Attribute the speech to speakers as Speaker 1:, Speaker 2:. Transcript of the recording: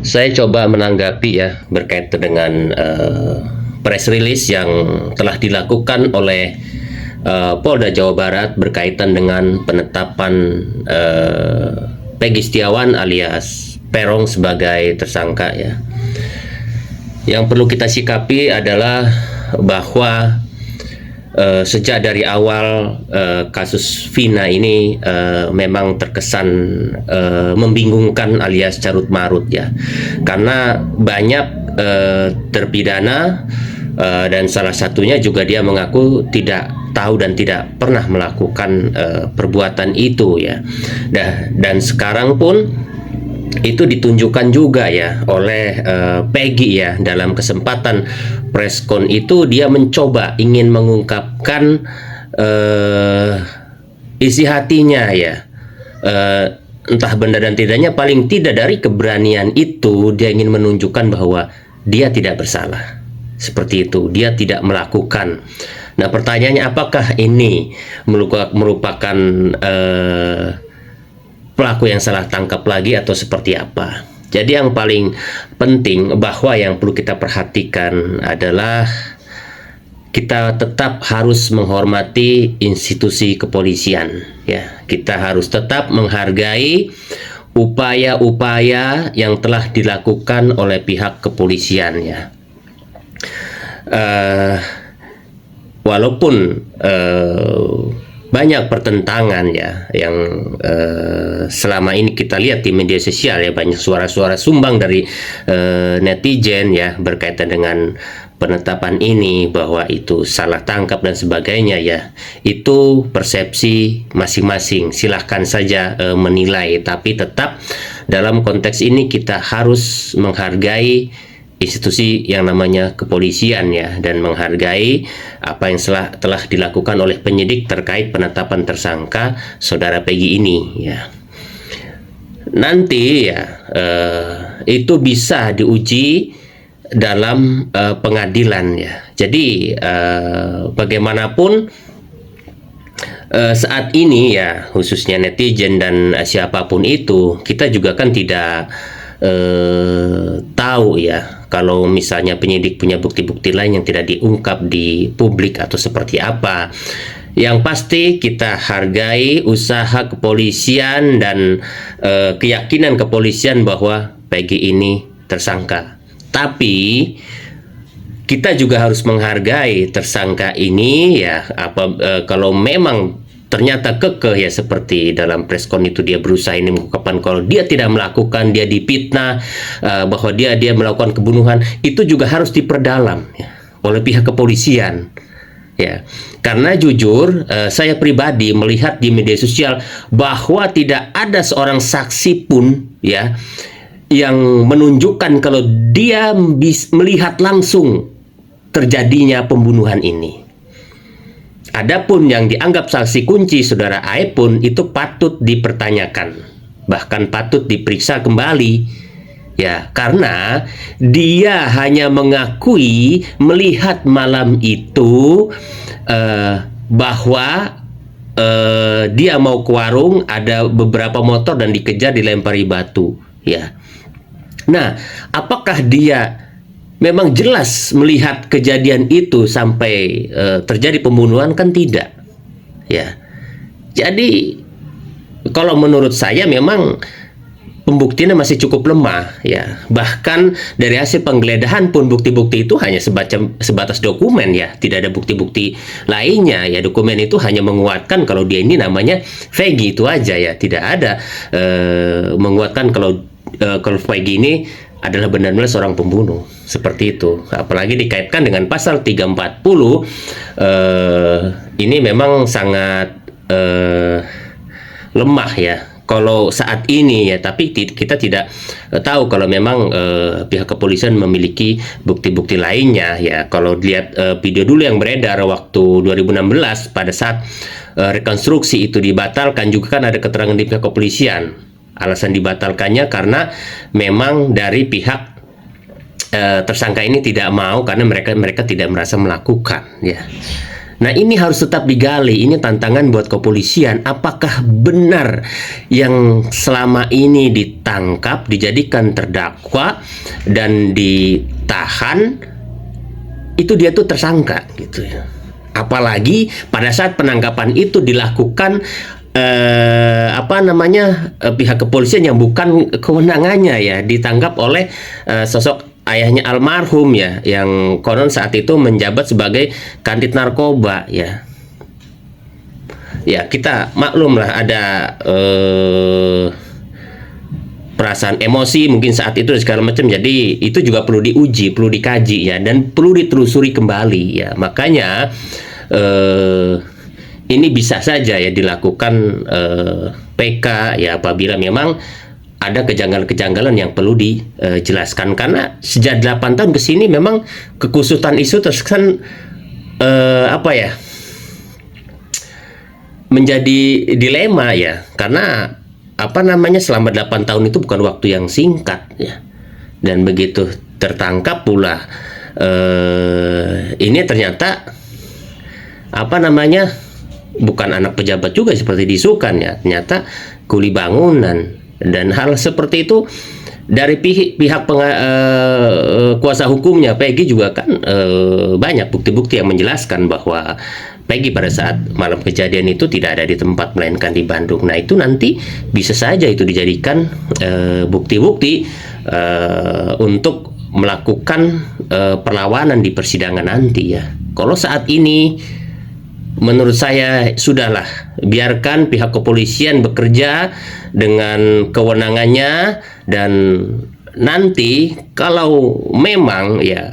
Speaker 1: Saya coba menanggapi ya berkaitan dengan press release yang telah dilakukan oleh Polda Jawa Barat berkaitan dengan penetapan Peggy Setiawan alias Peron sebagai tersangka ya. Yang perlu kita sikapi adalah bahwa sejak dari awal kasus Vina ini memang terkesan membingungkan alias carut marut ya, karena banyak terpidana dan salah satunya juga dia mengaku tidak tahu dan tidak pernah melakukan perbuatan itu ya. Dan sekarang pun itu ditunjukkan juga ya oleh Peggy ya, dalam kesempatan preskon itu dia mencoba ingin mengungkapkan isi hatinya ya, entah benar dan tidaknya, paling tidak dari keberanian itu dia ingin menunjukkan bahwa dia tidak bersalah, seperti itu, dia tidak melakukan. Nah pertanyaannya, apakah ini merupakan pelaku yang salah tangkap lagi atau seperti apa? Jadi yang paling penting bahwa yang perlu kita perhatikan adalah kita tetap harus menghormati institusi kepolisian ya. Kita harus tetap menghargai upaya-upaya yang telah dilakukan oleh pihak kepolisian ya. Walaupun banyak pertentangan ya yang selama ini kita lihat di media sosial ya, banyak suara-suara sumbang dari netizen ya berkaitan dengan penetapan ini, bahwa itu salah tangkap dan sebagainya ya. Itu persepsi masing-masing, silahkan saja menilai, tapi tetap dalam konteks ini kita harus menghargai institusi yang namanya kepolisian ya, dan menghargai apa yang telah dilakukan oleh penyidik terkait penetapan tersangka saudara Peggy ini ya. Nanti ya itu bisa diuji dalam pengadilan ya. Jadi bagaimanapun saat ini ya, khususnya netizen dan siapapun itu, kita juga kan tidak tahu ya kalau misalnya penyidik punya bukti-bukti lain yang tidak diungkap di publik atau seperti apa. Yang pasti kita hargai usaha kepolisian dan keyakinan kepolisian bahwa Peggy ini tersangka. Tapi kita juga harus menghargai tersangka ini ya, kalau memang ternyata kekeh ya, seperti dalam preskon itu dia berusaha ini mengungkapkan kalau dia tidak melakukan, dia dipitnah bahwa dia melakukan kebunuhan, itu juga harus diperdalam ya, oleh pihak kepolisian ya. Karena jujur saya pribadi melihat di media sosial bahwa tidak ada seorang saksi pun ya yang menunjukkan kalau dia melihat langsung terjadinya pembunuhan ini. Adapun yang dianggap saksi kunci saudara Ae pun itu patut dipertanyakan, bahkan patut diperiksa kembali ya, karena dia hanya mengakui melihat malam itu bahwa dia mau ke warung, ada beberapa motor dan dikejar, dilempari batu ya. Nah, apakah dia memang jelas melihat kejadian itu sampai terjadi pembunuhan? Kan tidak ya. Jadi kalau menurut saya memang pembuktiannya masih cukup lemah ya. Bahkan dari hasil penggeledahan pun bukti-bukti itu hanya sebatas dokumen ya, tidak ada bukti-bukti lainnya ya. Dokumen itu hanya menguatkan kalau dia ini namanya Peggy, itu aja ya. Tidak ada menguatkan kalau Peggy ini adalah benar-benar seorang pembunuh, seperti itu. Apalagi dikaitkan dengan pasal 340, ini memang sangat lemah ya kalau saat ini ya. Tapi kita tidak tahu kalau memang pihak kepolisian memiliki bukti-bukti lainnya ya. Kalau lihat video dulu yang beredar waktu 2016 pada saat rekonstruksi itu dibatalkan, juga kan ada keterangan di pihak kepolisian. Alasan dibatalkannya karena memang dari pihak tersangka ini tidak mau, karena mereka tidak merasa melakukan ya. Nah, ini harus tetap digali. Ini tantangan buat kepolisian. Apakah benar yang selama ini ditangkap, dijadikan terdakwa, dan ditahan, itu dia tuh tersangka gitu ya. Apalagi pada saat penangkapan itu dilakukan pihak kepolisian yang bukan kewenangannya ya, ditangkap oleh sosok ayahnya almarhum ya, yang konon saat itu menjabat sebagai kanit narkoba ya. Ya, kita maklum lah ada perasaan emosi mungkin saat itu segala macam. Jadi itu juga perlu diuji, perlu dikaji ya, dan perlu ditelusuri kembali ya. Makanya ini bisa saja ya dilakukan PK ya apabila memang ada kejanggalan-kejanggalan yang perlu dijelaskan, karena sejak 8 tahun ke sini memang kekusutan isu terkesan menjadi dilema ya, karena selama 8 tahun itu bukan waktu yang singkat ya, dan begitu tertangkap pula ini ternyata bukan anak pejabat juga seperti diisukan ya, ternyata kuli bangunan. Dan hal seperti itu dari pihak kuasa hukumnya Peggy juga kan banyak bukti-bukti yang menjelaskan bahwa Peggy pada saat malam kejadian itu tidak ada di tempat, melainkan di Bandung. Nah, itu nanti bisa saja itu dijadikan bukti-bukti untuk melakukan perlawanan di persidangan nanti ya. Kalau saat ini menurut saya sudahlah, biarkan pihak kepolisian bekerja dengan kewenangannya, dan nanti kalau memang ya